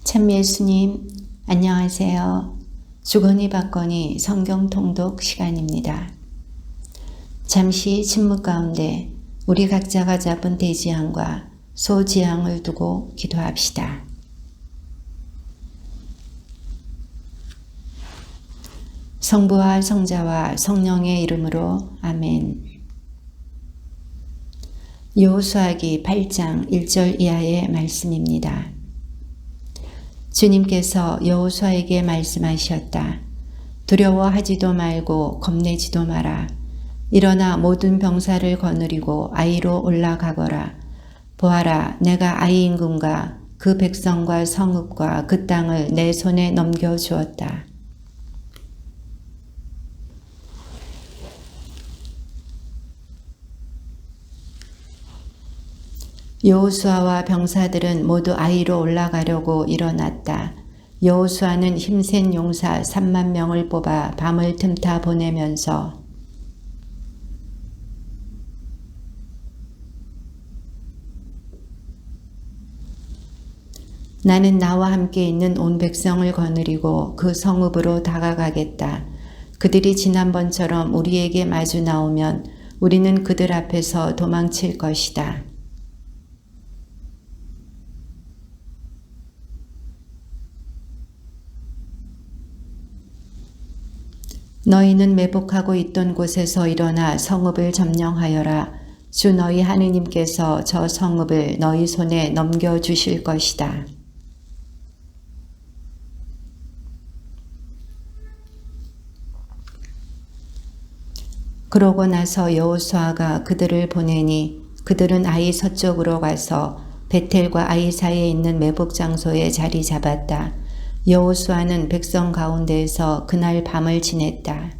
참 예수님, 안녕하세요. 주거니 받거니 성경 통독 시간입니다. 잠시 침묵 가운데 우리 각자가 잡은 대지향과 소지향을 두고 기도합시다. 성부와 성자와 성령의 이름으로 아멘. 여호수아기 8장 1절 이하의 말씀입니다. 주님께서 여호수아에게 말씀하셨다. 두려워하지도 말고 겁내지도 마라. 일어나 모든 병사를 거느리고 아이로 올라가거라. 보아라, 내가 아이 임금과 그 백성과 성읍과 그 땅을 내 손에 넘겨주었다. 여호수아와 병사들은 모두 아이로 올라가려고 일어났다. 여호수아는 힘센 용사 3만 명을 뽑아 밤을 틈타 보내면서 나는 나와 함께 있는 온 백성을 거느리고 그 성읍으로 다가가겠다. 그들이 지난번처럼 우리에게 마주 나오면 우리는 그들 앞에서 도망칠 것이다. 너희는 매복하고 있던 곳에서 일어나 성읍을 점령하여라. 주 너희 하느님께서 저 성읍을 너희 손에 넘겨주실 것이다. 그러고 나서 여호수아가 그들을 보내니 그들은 아이 서쪽으로 가서 베텔과 아이 사이에 있는 매복 장소에 자리 잡았다. 여호수아는 백성 가운데에서 그날 밤을 지냈다.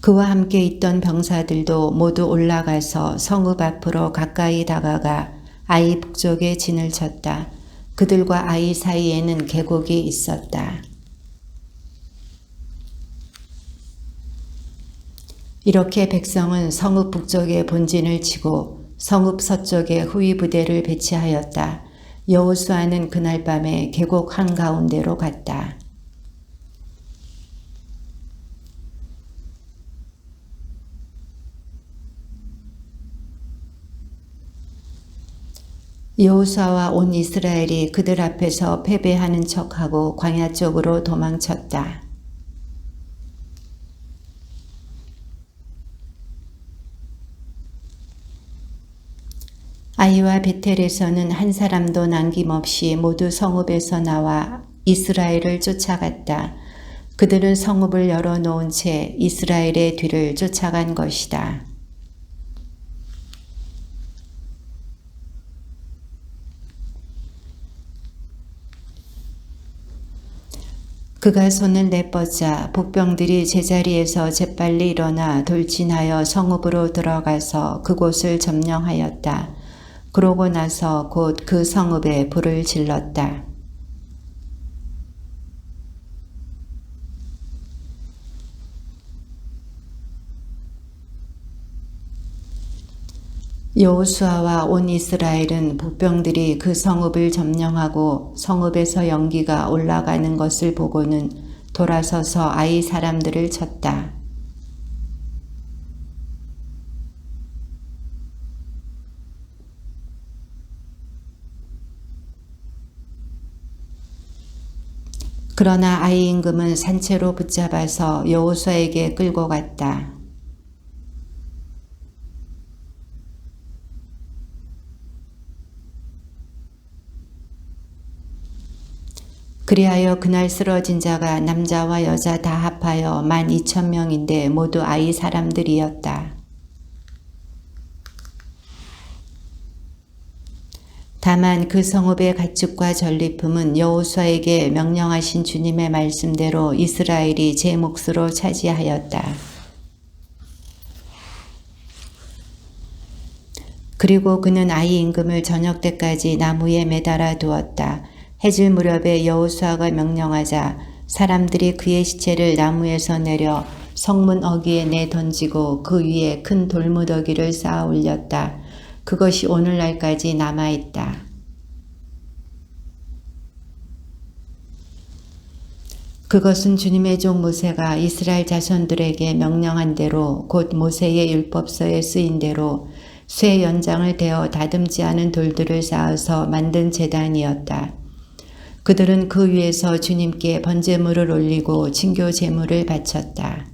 그와 함께 있던 병사들도 모두 올라가서 성읍 앞으로 가까이 다가가 아이 북쪽에 진을 쳤다. 그들과 아이 사이에는 계곡이 있었다. 이렇게 백성은 성읍 북쪽에 본진을 치고 성읍 서쪽에 후위 부대를 배치하였다. 여호수아는 그날 밤에 계곡 한가운데로 갔다. 여호수아와 온 이스라엘이 그들 앞에서 패배하는 척하고 광야 쪽으로 도망쳤다. 아이와 베텔에서는 한 사람도 남김없이 모두 성읍에서 나와 이스라엘을 쫓아갔다. 그들은 성읍을 열어놓은 채 이스라엘의 뒤를 쫓아간 것이다. 그가 손을 내뻗자 복병들이 제자리에서 재빨리 일어나 돌진하여 성읍으로 들어가서 그곳을 점령하였다. 그러고 나서 곧 그 성읍에 불을 질렀다. 여호수아와 온 이스라엘은 복병들이 그 성읍을 점령하고 성읍에서 연기가 올라가는 것을 보고는 돌아서서 아이 사람들을 쳤다. 그러나 아이 임금은 산채로 붙잡아서 여호수아에게 끌고 갔다. 그리하여 그날 쓰러진 자가 남자와 여자 다 합하여 12,000명인데 모두 아이 사람들이었다. 다만 그 성읍의 가축과 전리품은 여호수아에게 명령하신 주님의 말씀대로 이스라엘이 제 몫으로 차지하였다. 그리고 그는 아이 임금을 저녁 때까지 나무에 매달아 두었다. 해질 무렵에 여호수아가 명령하자 사람들이 그의 시체를 나무에서 내려 성문 어귀에 내던지고 그 위에 큰 돌무더기를 쌓아 올렸다. 그것이 오늘날까지 남아있다. 그것은 주님의 종 모세가 이스라엘 자손들에게 명령한 대로 곧 모세의 율법서에 쓰인 대로 쇠 연장을 대어 다듬지 않은 돌들을 쌓아서 만든 제단이었다. 그들은 그 위에서 주님께 번제물을 올리고 진교 제물을 바쳤다.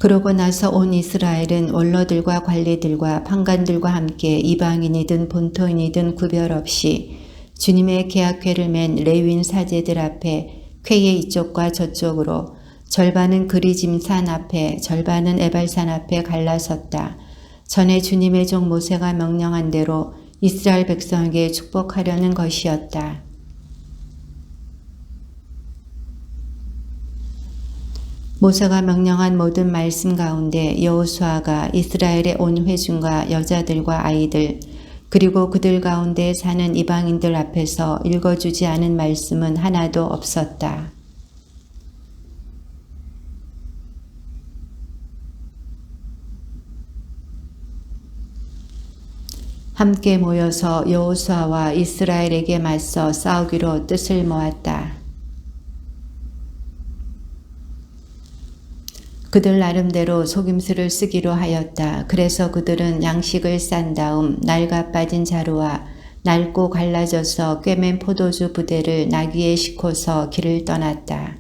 그러고 나서 온 이스라엘은 원로들과 관리들과 판관들과 함께 이방인이든 본토인이든 구별 없이 주님의 계약궤를 맨 레위인 사제들 앞에 궤의 이쪽과 저쪽으로 절반은 그리짐산 앞에 절반은 에발산 앞에 갈라섰다. 전에 주님의 종 모세가 명령한 대로 이스라엘 백성에게 축복하려는 것이었다. 모세가 명령한 모든 말씀 가운데 여호수아가 이스라엘의 온 회중과 여자들과 아이들 그리고 그들 가운데 사는 이방인들 앞에서 읽어주지 않은 말씀은 하나도 없었다. 함께 모여서 여호수아와 이스라엘에게 맞서 싸우기로 뜻을 모았다. 그들 나름대로 속임수를 쓰기로 하였다. 그래서 그들은 양식을 싼 다음 낡아 빠진 자루와 낡고 갈라져서 꿰맨 포도주 부대를 나귀에 싣고서 길을 떠났다.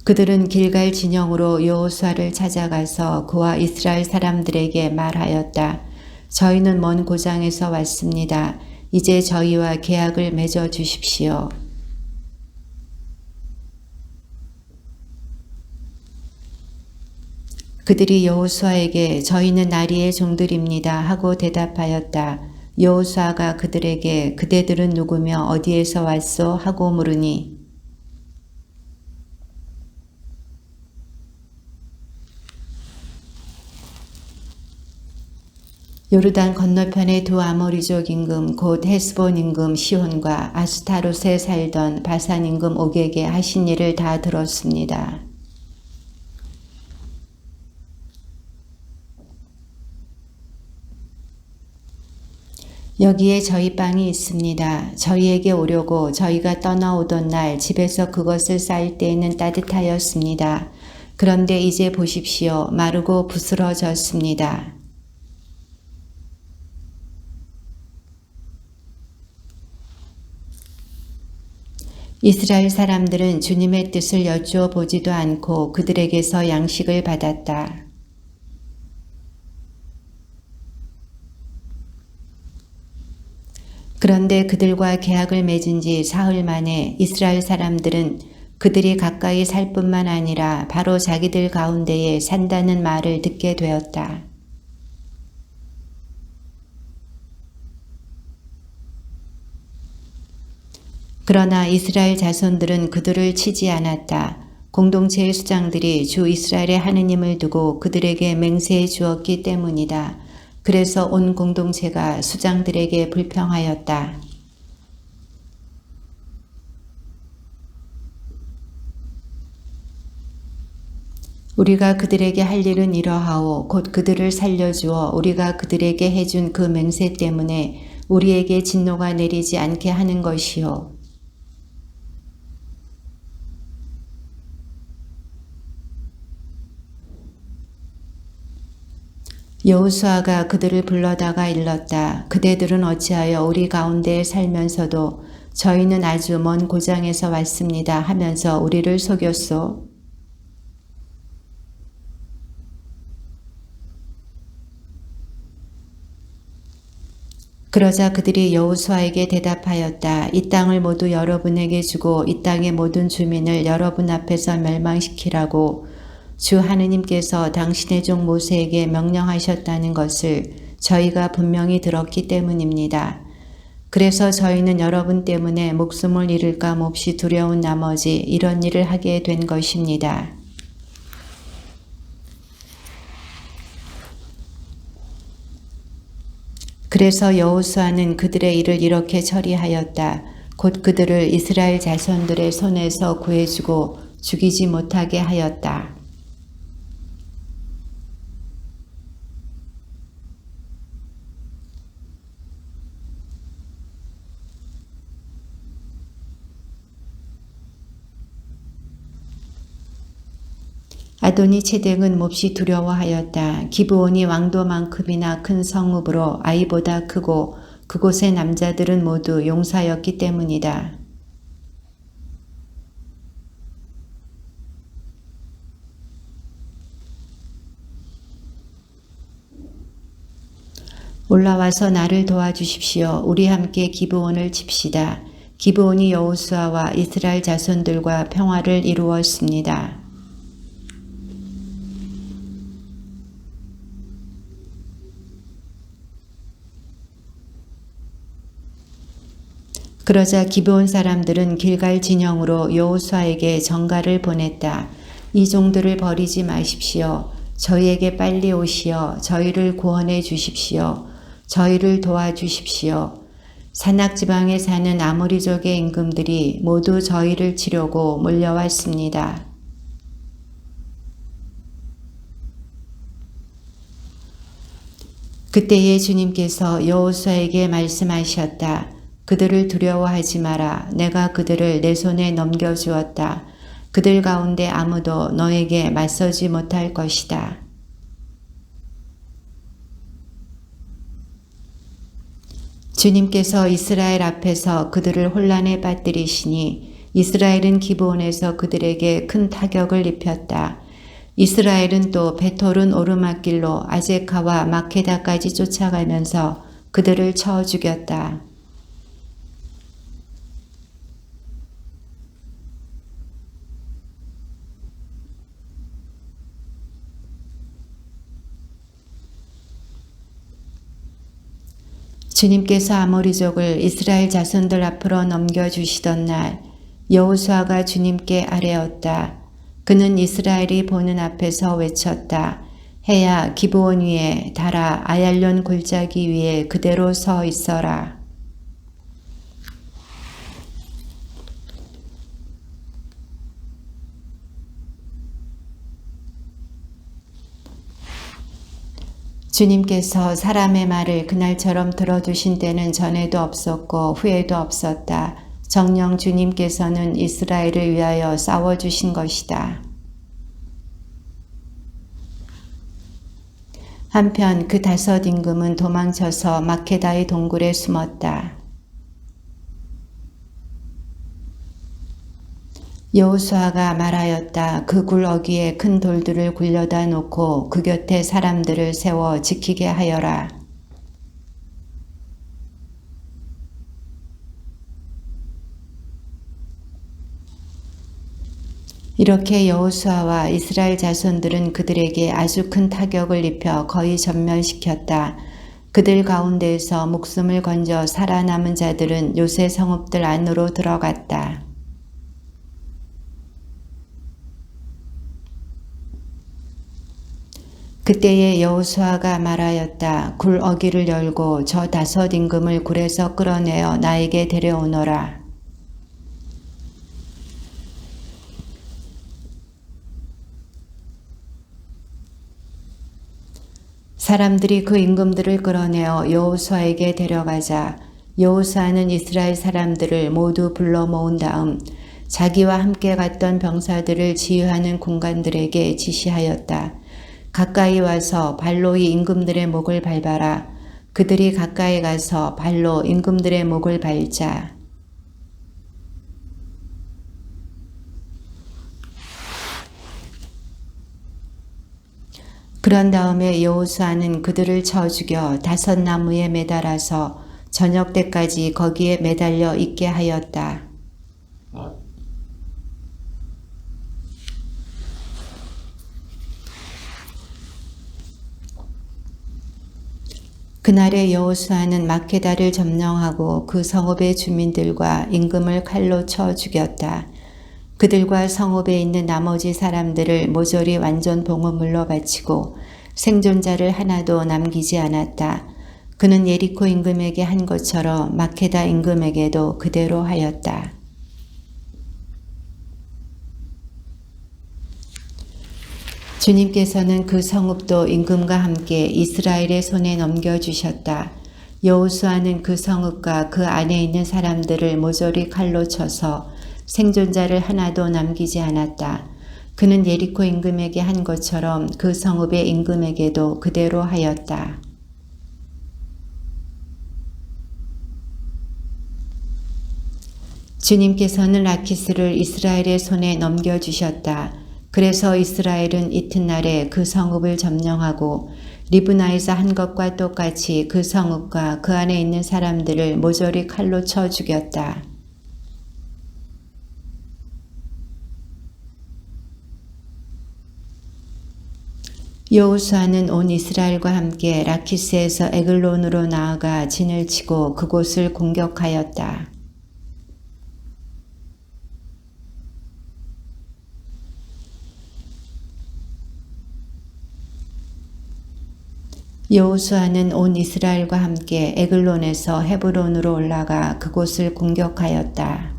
그들은 길갈 진영으로 여호수아를 찾아가서 그와 이스라엘 사람들에게 말하였다. 저희는 먼 고장에서 왔습니다. 이제 저희와 계약을 맺어 주십시오. 그들이 여호수아에게 저희는 나리의 종들입니다 하고 대답하였다. 여호수아가 그들에게 그대들은 누구며 어디에서 왔소 하고 물으니 요르단 건너편의 두 아모리족 임금 곧 헤스본 임금 시혼과 아스타롯에 살던 바산 임금 옥에게 하신 일을 다 들었습니다. 여기에 저희 빵이 있습니다. 저희에게 오려고 저희가 떠나오던 날 집에서 그것을 쌓을 때에는 따뜻하였습니다. 그런데 이제 보십시오. 마르고 부스러졌습니다. 이스라엘 사람들은 주님의 뜻을 여쭈어 보지도 않고 그들에게서 양식을 받았다. 그런데 그들과 계약을 맺은 지 사흘 만에 이스라엘 사람들은 그들이 가까이 살 뿐만 아니라 바로 자기들 가운데에 산다는 말을 듣게 되었다. 그러나 이스라엘 자손들은 그들을 치지 않았다. 공동체의 수장들이 주 이스라엘의 하느님을 두고 그들에게 맹세해 주었기 때문이다. 그래서 온 공동체가 수장들에게 불평하였다. 우리가 그들에게 할 일은 이러하오. 곧 그들을 살려주어 우리가 그들에게 해준 그 맹세 때문에 우리에게 진노가 내리지 않게 하는 것이요. 여호수아가 그들을 불러다가 일렀다. 그대들은 어찌하여 우리 가운데에 살면서도 저희는 아주 먼 고장에서 왔습니다 하면서 우리를 속였소? 그러자 그들이 여호수아에게 대답하였다. 이 땅을 모두 여러분에게 주고 이 땅의 모든 주민을 여러분 앞에서 멸망시키라고 주 하느님께서 당신의 종 모세에게 명령하셨다는 것을 저희가 분명히 들었기 때문입니다. 그래서 저희는 여러분 때문에 목숨을 잃을까 몹시 두려운 나머지 이런 일을 하게 된 것입니다. 그래서 여호수아는 그들의 일을 이렇게 처리하였다. 곧 그들을 이스라엘 자손들의 손에서 구해주고 죽이지 못하게 하였다. 아도니 체덱은 몹시 두려워하였다. 기브온이 왕도만큼이나 큰 성읍으로 아이보다 크고 그곳의 남자들은 모두 용사였기 때문이다. 올라와서 나를 도와주십시오. 우리 함께 기브온을 칩시다. 기브온이 여호수아와 이스라엘 자손들과 평화를 이루었습니다. 그러자 기브온 사람들은 길갈 진영으로 여호수아에게 전가를 보냈다. 이 종들을 버리지 마십시오. 저희에게 빨리 오시어 저희를 구원해 주십시오. 저희를 도와주십시오. 산악지방에 사는 아모리족의 임금들이 모두 저희를 치려고 몰려왔습니다. 그때에 주님께서 여호수아에게 말씀하셨다. 그들을 두려워하지 마라. 내가 그들을 내 손에 넘겨주었다. 그들 가운데 아무도 너에게 맞서지 못할 것이다. 주님께서 이스라엘 앞에서 그들을 혼란에 빠뜨리시니 이스라엘은 기브온에서 그들에게 큰 타격을 입혔다. 이스라엘은 또 베토른 오르막길로 아제카와 마케다까지 쫓아가면서 그들을 쳐 죽였다. 주님께서 아모리족을 이스라엘 자손들 앞으로 넘겨주시던 날 여호수아가 주님께 아뢰었다. 그는 이스라엘이 보는 앞에서 외쳤다. 해야 기브온 위에 달아 아얄론 골짜기 위에 그대로 서 있어라. 주님께서 사람의 말을 그날처럼 들어주신 때는 전에도 없었고 후에도 없었다. 정녕 주님께서는 이스라엘을 위하여 싸워주신 것이다. 한편 그 5 임금은 도망쳐서 마케다의 동굴에 숨었다. 여호수아가 말하였다. 그 굴 어귀에 큰 돌들을 굴려다 놓고 그 곁에 사람들을 세워 지키게 하여라. 이렇게 여호수아와 이스라엘 자손들은 그들에게 아주 큰 타격을 입혀 거의 전멸시켰다. 그들 가운데에서 목숨을 건져 살아남은 자들은 요새 성읍들 안으로 들어갔다. 그때에 여호수아가 말하였다. 굴 어귀를 열고 저 5 임금을 굴에서 끌어내어 나에게 데려오너라. 사람들이 그 임금들을 끌어내어 여호수아에게 데려가자 여호수아는 이스라엘 사람들을 모두 불러 모은 다음 자기와 함께 갔던 병사들을 지휘하는 군관들에게 지시하였다. 가까이 와서 발로 이 임금들의 목을 밟아라. 그들이 가까이 가서 발로 임금들의 목을 밟자. 그런 다음에 여호수아는 그들을 쳐 죽여 5 나무에 매달아서 저녁 때까지 거기에 매달려 있게 하였다. 그날에 여호수아는 마케다를 점령하고 그 성읍의 주민들과 임금을 칼로 쳐 죽였다. 그들과 성읍에 있는 나머지 사람들을 모조리 완전 봉헌물로 바치고 생존자를 하나도 남기지 않았다. 그는 예리코 임금에게 한 것처럼 마케다 임금에게도 그대로 하였다. 주님께서는 그 성읍도 임금과 함께 이스라엘의 손에 넘겨주셨다. 여호수아는 그 성읍과 그 안에 있는 사람들을 모조리 칼로 쳐서 생존자를 하나도 남기지 않았다. 그는 예리코 임금에게 한 것처럼 그 성읍의 임금에게도 그대로 하였다. 주님께서는 라키스를 이스라엘의 손에 넘겨주셨다. 그래서 이스라엘은 이튿날에 그 성읍을 점령하고 리브나에서 한 것과 똑같이 그 성읍과 그 안에 있는 사람들을 모조리 칼로 쳐 죽였다. 여호수아는 온 이스라엘과 함께 라키스에서 에글론으로 나아가 진을 치고 그곳을 공격하였다. 여호수아는 온 이스라엘과 함께 에글론에서 헤브론으로 올라가 그곳을 공격하였다.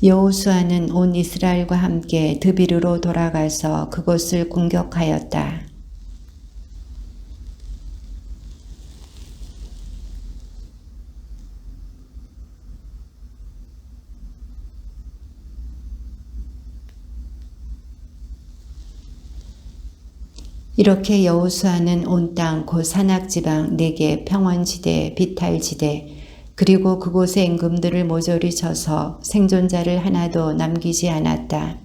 여호수아는 온 이스라엘과 함께 드비르로 돌아가서 그곳을 공격하였다. 이렇게 여호수아는 온 땅 곧 산악지방 네겝 평원지대 비탈지대 그리고 그곳의 임금들을 모조리 쳐서 생존자를 하나도 남기지 않았다.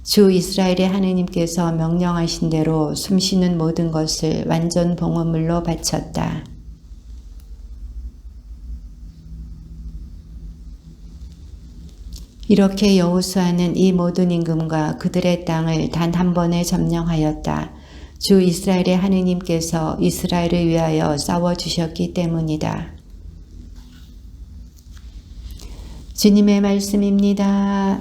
주 이스라엘의 하느님께서 명령하신 대로 숨쉬는 모든 것을 완전 봉헌물로 바쳤다. 이렇게 여호수아는 이 모든 임금과 그들의 땅을 단 한 번에 점령하였다. 주 이스라엘의 하느님께서 이스라엘을 위하여 싸워주셨기 때문이다. 주님의 말씀입니다.